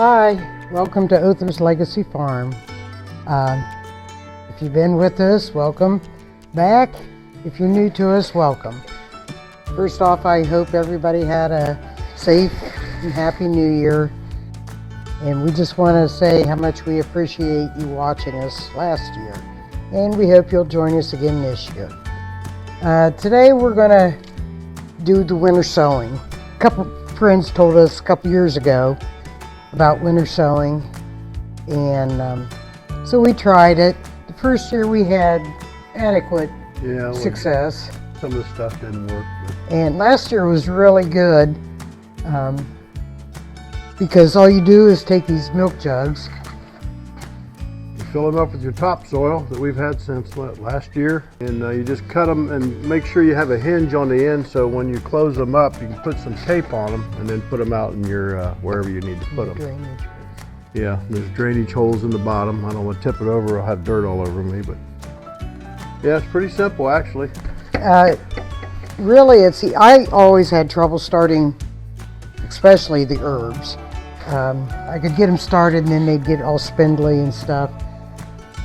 Hi, welcome to Other's Legacy Farm. If you've been with us, welcome back. If you're new to us, welcome. First off, I hope everybody had a safe and happy New Year. And we just want to say how much we appreciate you watching us last year. And we hope you'll join us again this year. Today we're going to do the winter sowing. A couple friends told us a couple years ago about winter sowing, and so we tried it. The first year we had adequate success. Some of the stuff didn't work. And last year was really good because all you do is take these milk jugs. You fill them up with your topsoil that we've had since last year, and you just cut them and make sure you have a hinge on the end, so when you close them up you can put some tape on them and then put them out in your wherever you need to put them. Drainage. Yeah, there's drainage holes in the bottom. I don't want to tip it over, I'll have dirt all over me, but yeah, it's pretty simple actually. Really, I always had trouble starting, especially the herbs. I could get them started and then they'd get all spindly and stuff.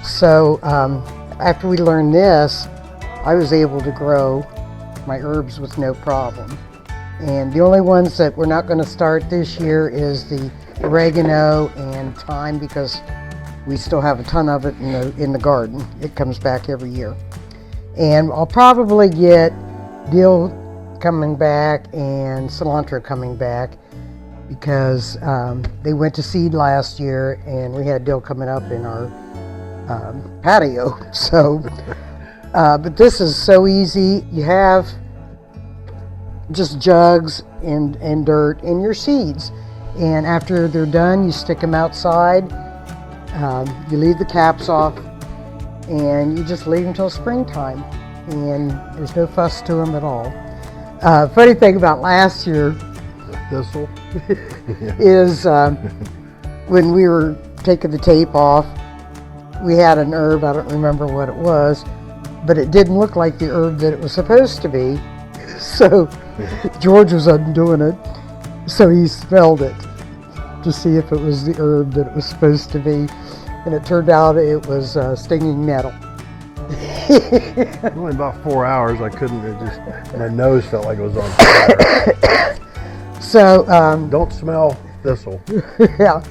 So after we learned this, I was able to grow my herbs with no problem. And the only ones that we're not going to start this year is the oregano and thyme, because we still have a ton of it in the garden. It comes back every year. And I'll probably get dill coming back and cilantro coming back, because they went to seed last year and we had dill coming up in our patio. So, but this is so easy. You have just jugs and dirt and your seeds, and after they're done you stick them outside. You leave the caps off and you just leave them until springtime, and there's no fuss to them at all. Funny thing about last year Thistle is when we were taking the tape off, we had an herb, I don't remember what it was, but it didn't look like the herb that it was supposed to be. So George was undoing it, so he smelled it to see if it was the herb that it was supposed to be, and it turned out it was stinging nettle. Only about 4 hours. I couldn't, my nose felt like it was on fire. So Don't smell thistle. yeah,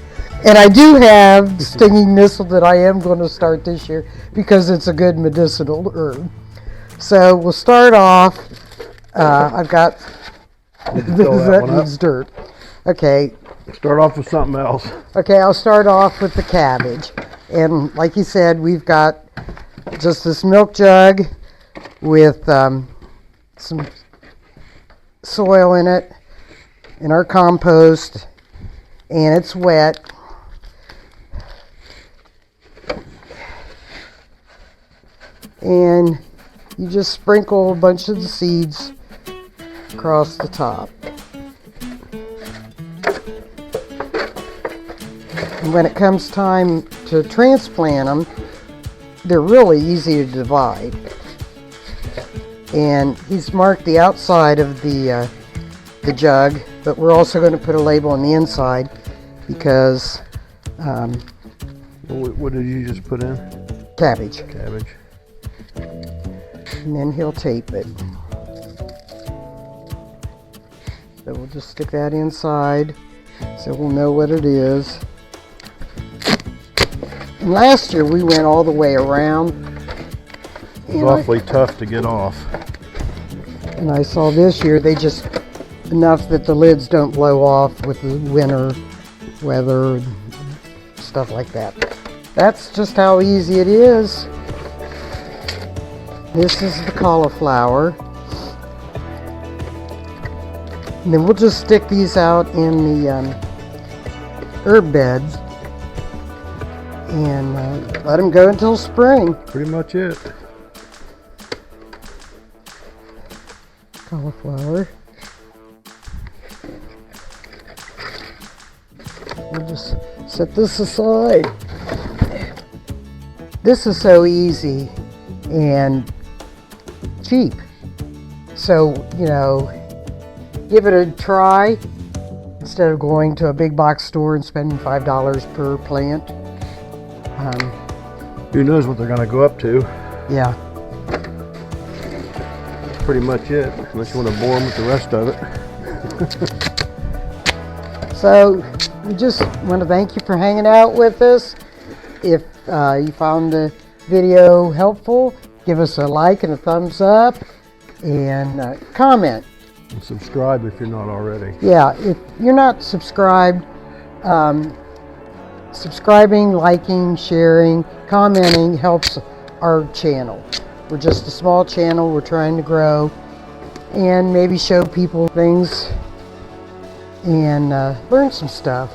and I do have stinging thistle that I am going to start this year because it's a good medicinal herb. So we'll start off. I've got that needs dirt. Okay. Start off with something else. Okay, I'll start off with the cabbage, and like you said, we've got just this milk jug with some soil in it, in our compost, and it's wet. And you just sprinkle a bunch of the seeds across the top. And when it comes time to transplant them, they're really easy to divide. And he's marked the outside of the jug, but we're also going to put a label on the inside because What did you just put in? cabbage. Cabbage. And then he'll tape it. So we'll just stick that inside so we'll know what it is. And last year we went all the way around. It's awfully tough to get off. And I saw this year they just enough that the lids don't blow off with the winter weather and stuff like that. That's just how easy it is. This is the cauliflower. And then we'll just stick these out in the herb beds and let them go until spring. Pretty much it. Cauliflower. We'll just set this aside. This is so easy and cheap. So, you know, give it a try. instead of going to a big box store and spending $5 per plant. Who knows what they're going to go up to? Yeah. That's pretty much it, unless you want to bore them with the rest of it. So we just want to thank you for hanging out with us. If you found the video helpful, give us a like and a thumbs up, and comment. And subscribe if you're not already. Yeah, if you're not subscribed, subscribing, liking, sharing, commenting helps our channel. We're just a small channel. We're trying to grow and maybe show people things and learn some stuff,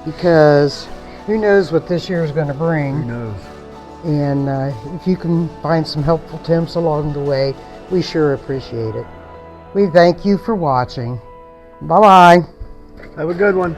because who knows what this year is going to bring. Who knows? And if you can find some helpful tips along the way, we sure appreciate it. We thank you for watching. Bye-bye. Have a good one.